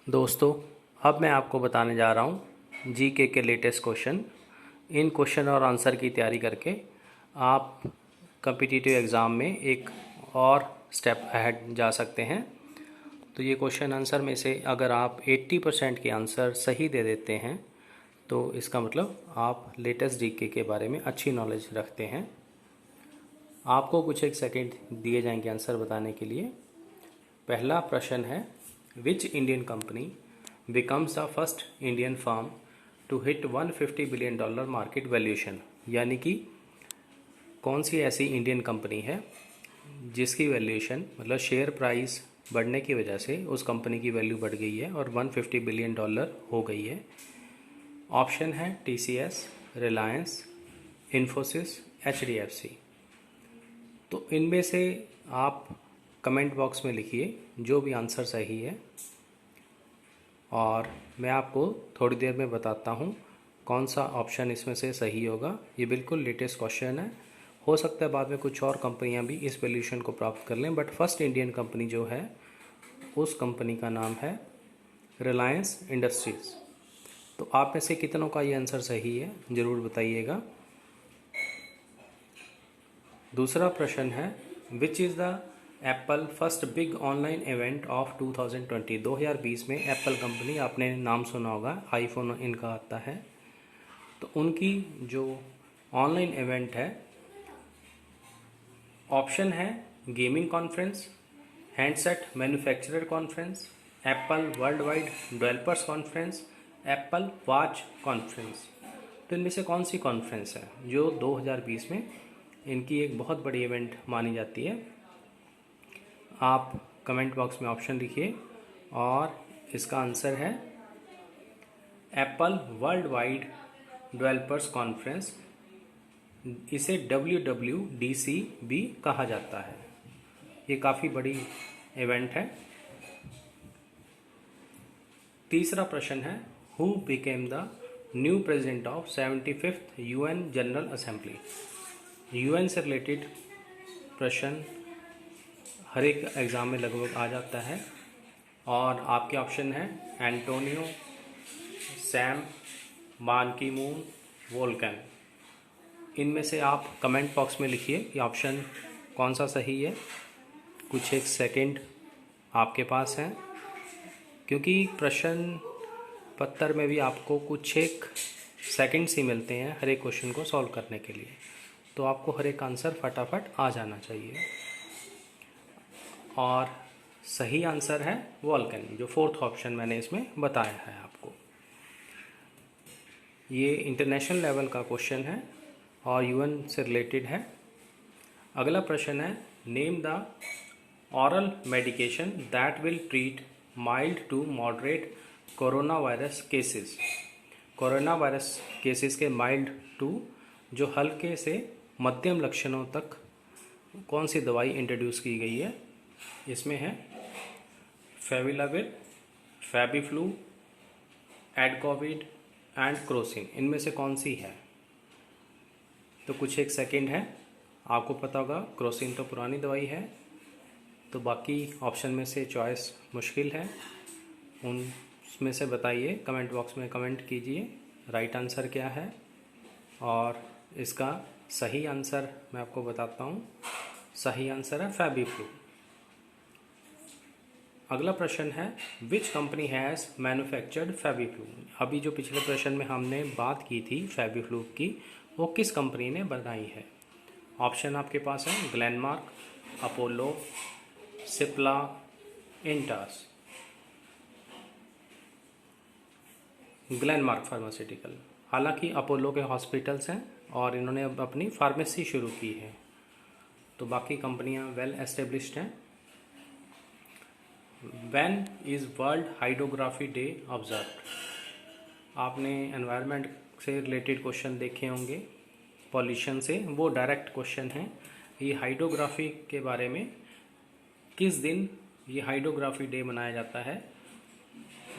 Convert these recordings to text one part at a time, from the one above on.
दोस्तों, अब मैं आपको बताने जा रहा हूँ जीके के लेटेस्ट क्वेश्चन। इन क्वेश्चन और आंसर की तैयारी करके आप कॉम्पिटिटिव एग्ज़ाम में एक और स्टेप अहेड जा सकते हैं। तो ये क्वेश्चन आंसर में से अगर आप 80% के आंसर सही दे देते हैं तो इसका मतलब आप लेटेस्ट जीके के बारे में अच्छी नॉलेज रखते हैं। आपको कुछ एक सेकंड दिए जाएंगे आंसर बताने के लिए। पहला प्रश्न है, which Indian company becomes the first Indian firm to hit $150 billion market valuation. यानी कि कौन सी ऐसी इंडियन कंपनी है जिसकी वैल्यूएशन मतलब शेयर प्राइस बढ़ने की वजह से उस कंपनी की वैल्यू बढ़ गई है और $150 बिलियन हो गई है। ऑप्शन है टीसीएस, रिलायंस, इन्फोसिस, एचडीएफसी। तो इनमें से आप कमेंट बॉक्स में लिखिए जो भी आंसर सही है और मैं आपको थोड़ी देर में बताता हूँ कौन सा ऑप्शन इसमें से सही होगा। ये बिल्कुल लेटेस्ट क्वेश्चन है। हो सकता है बाद में कुछ और कंपनियां भी इस वैल्यूएशन को प्राप्त कर लें, बट फर्स्ट इंडियन कंपनी जो है उस कंपनी का नाम है रिलायंस इंडस्ट्रीज़। तो आप में से कितनों का ये आंसर सही है ज़रूर बताइएगा। दूसरा प्रश्न है, which is the Apple first big online event of 2020। 2020 में एप्पल कंपनी, आपने नाम सुना होगा, आईफोन इनका आता है, तो उनकी जो ऑनलाइन इवेंट है, ऑप्शन है gaming conference, handset manufacturer conference, Apple world wide developers conference, Apple watch conference. तो इनमें से कौन सी कॉन्फ्रेंस है जो 2020 में इनकी एक बहुत बड़ी इवेंट मानी जाती है? आप कमेंट बॉक्स में ऑप्शन लिखिए और इसका आंसर है Apple world wide developers conference. इसे WWDC भी कहा जाता है। ये काफ़ी बड़ी इवेंट है। तीसरा प्रश्न है, who became the new president of 75th UN general assembly. UN से रिलेटेड प्रश्न हर एक एग्ज़ाम में लगभग आ जाता है और आपके ऑप्शन है एंटोनियो, सैम, बान की मून, वोल्कन। इनमें से आप कमेंट बॉक्स में लिखिए कि ऑप्शन कौन सा सही है। कुछ एक सेकंड आपके पास है, क्योंकि प्रश्न पत्र में भी आपको कुछ एक सेकंड्स ही मिलते हैं हर एक क्वेश्चन को सॉल्व करने के लिए, तो आपको हर एक आंसर फटाफट आ जाना चाहिए। और सही आंसर है वोल्कन, जो फोर्थ ऑप्शन मैंने इसमें बताया है आपको। ये इंटरनेशनल लेवल का क्वेश्चन है और UN से रिलेटेड है। अगला प्रश्न है, name the oral medication that will treat mild to moderate corona virus cases. Corona virus cases के माइल्ड टू, जो हल्के से मध्यम लक्षणों तक कौन सी दवाई इंट्रोड्यूस की गई है? इसमें है फेविलाविर, फैबीफ्लू, एडकोविड एंड क्रोसिन। इनमें से कौन सी है? तो कुछ एक सेकंड है, आपको पता होगा क्रोसिन तो पुरानी दवाई है, तो बाकी ऑप्शन में से चॉइस मुश्किल है। उनमें से बताइए, कमेंट बॉक्स में कमेंट कीजिए राइट आंसर क्या है। और इसका सही आंसर मैं आपको बताता हूँ। सही आंसर है फैबीफ्लू। अगला प्रश्न है, which company has manufactured FabiFlu. अभी जो पिछले प्रश्न में हमने बात की थी फैबीफ्लू की, वो किस कंपनी ने बनाई है? ऑप्शन आपके पास है Glenmark, Apollo, Cipla, Intas. Glenmark pharmaceutical. हालांकि अपोलो के हॉस्पिटल्स हैं और इन्होंने अब अपनी फार्मेसी शुरू की है, तो बाकी कंपनियां वेल एस्टेब्लिश्ड हैं। When is world hydrography day observe. आपने एनवायरनमेंट से रिलेटेड क्वेश्चन देखे होंगे, पॉल्यूशन से, वो डायरेक्ट क्वेश्चन है। ये हाइड्रोग्राफी के बारे में, किस दिन ये हाइड्रोग्राफी डे मनाया जाता है?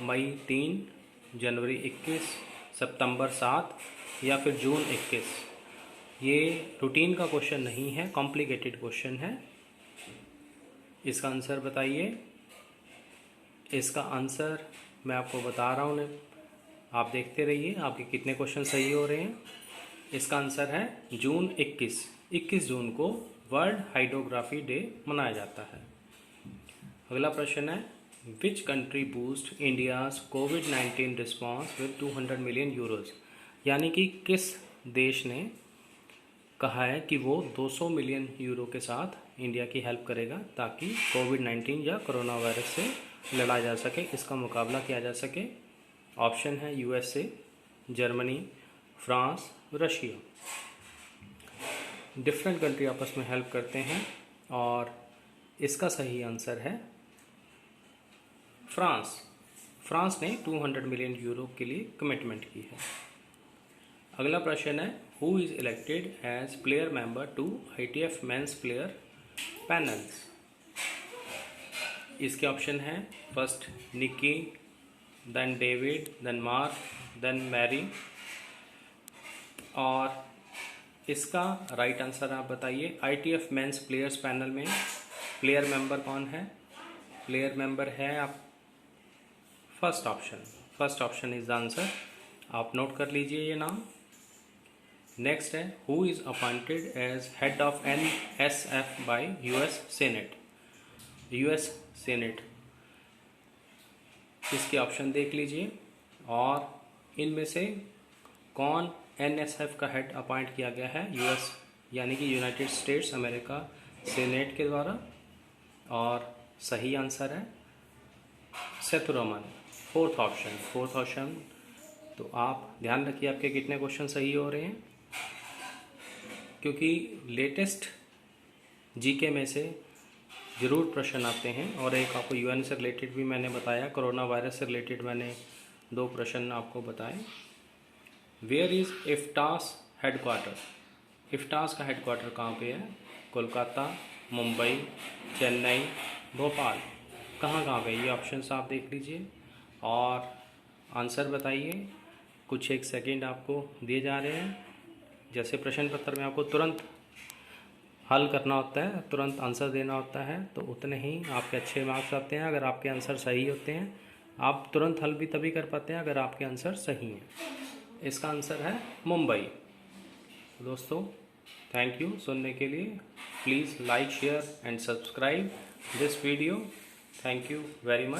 मई 3, जनवरी 21, सितंबर 7 या फिर जून 21। ये रूटीन का क्वेश्चन नहीं है, कॉम्प्लिकेटेड क्वेश्चन है। इसका आंसर बताइए। इसका आंसर मैं आपको बता रहा हूँ उन्हें, आप देखते रहिए आपके कितने क्वेश्चन सही हो रहे हैं। इसका आंसर है जून 21 जून को वर्ल्ड हाइड्रोग्राफी डे मनाया जाता है। अगला प्रश्न है, which country boost India's covid response with 200 million euros, यानी कि किस देश ने कहा है कि वो 200 मिलियन यूरो के साथ इंडिया की हेल्प करेगा ताकि कोविड-19 या कोरोना वायरस से लड़ा जा सके, इसका मुकाबला किया जा सके। ऑप्शन है USA, Germany, France, Russia. Different country आपस में हेल्प करते हैं और इसका सही आंसर है फ्रांस। फ्रांस ने 200 मिलियन यूरो के लिए कमिटमेंट की है। अगला प्रश्न है, who is elected as player member to ITF men's player panels. इसके ऑप्शन है first Niki, then David, then Mark, then Mary, और इसका राइट आंसर आप बताइए। ITF मेंस प्लेयर्स पैनल में प्लेयर मेंबर कौन है? प्लेयर मेंबर है आप first option is the answer, आप नोट कर लीजिए ये नाम। नेक्स्ट है, who is appointed as head of NSF by US Senate. इसके ऑप्शन देख लीजिए और इनमें से कौन NSF का हेड अपॉइंट किया गया है US यानी कि यूनाइटेड स्टेट्स अमेरिका सेनेट के द्वारा, और सही आंसर है सेथुरमन, फोर्थ ऑप्शन। तो आप ध्यान रखिए आपके कितने क्वेश्चन सही हो रहे हैं, क्योंकि लेटेस्ट जीके में से ज़रूर प्रश्न आते हैं। और एक आपको UN से रिलेटेड भी मैंने बताया, कोरोना वायरस से रिलेटेड मैंने 2 प्रश्न आपको बताए। Where is IFTAS headquarter? IFTAS का हेडक्वार्टर कहाँ पे है? कोलकाता, मुंबई, चेन्नई, भोपाल, कहाँ पे? ये ऑप्शंस आप देख लीजिए और आंसर बताइए। कुछ एक सेकंड आपको दिए जा रहे हैं। जैसे प्रश्न पत्र में आपको तुरंत हल करना होता है, तुरंत आंसर देना होता है, तो उतने ही आपके अच्छे मार्क्स आते हैं। अगर आपके आंसर सही होते हैं, आप तुरंत हल भी तभी कर पाते हैं अगर आपके आंसर सही हैं। इसका आंसर है मुंबई। दोस्तों, थैंक यू सुनने के लिए। Please like, share and subscribe this video. Thank you very much.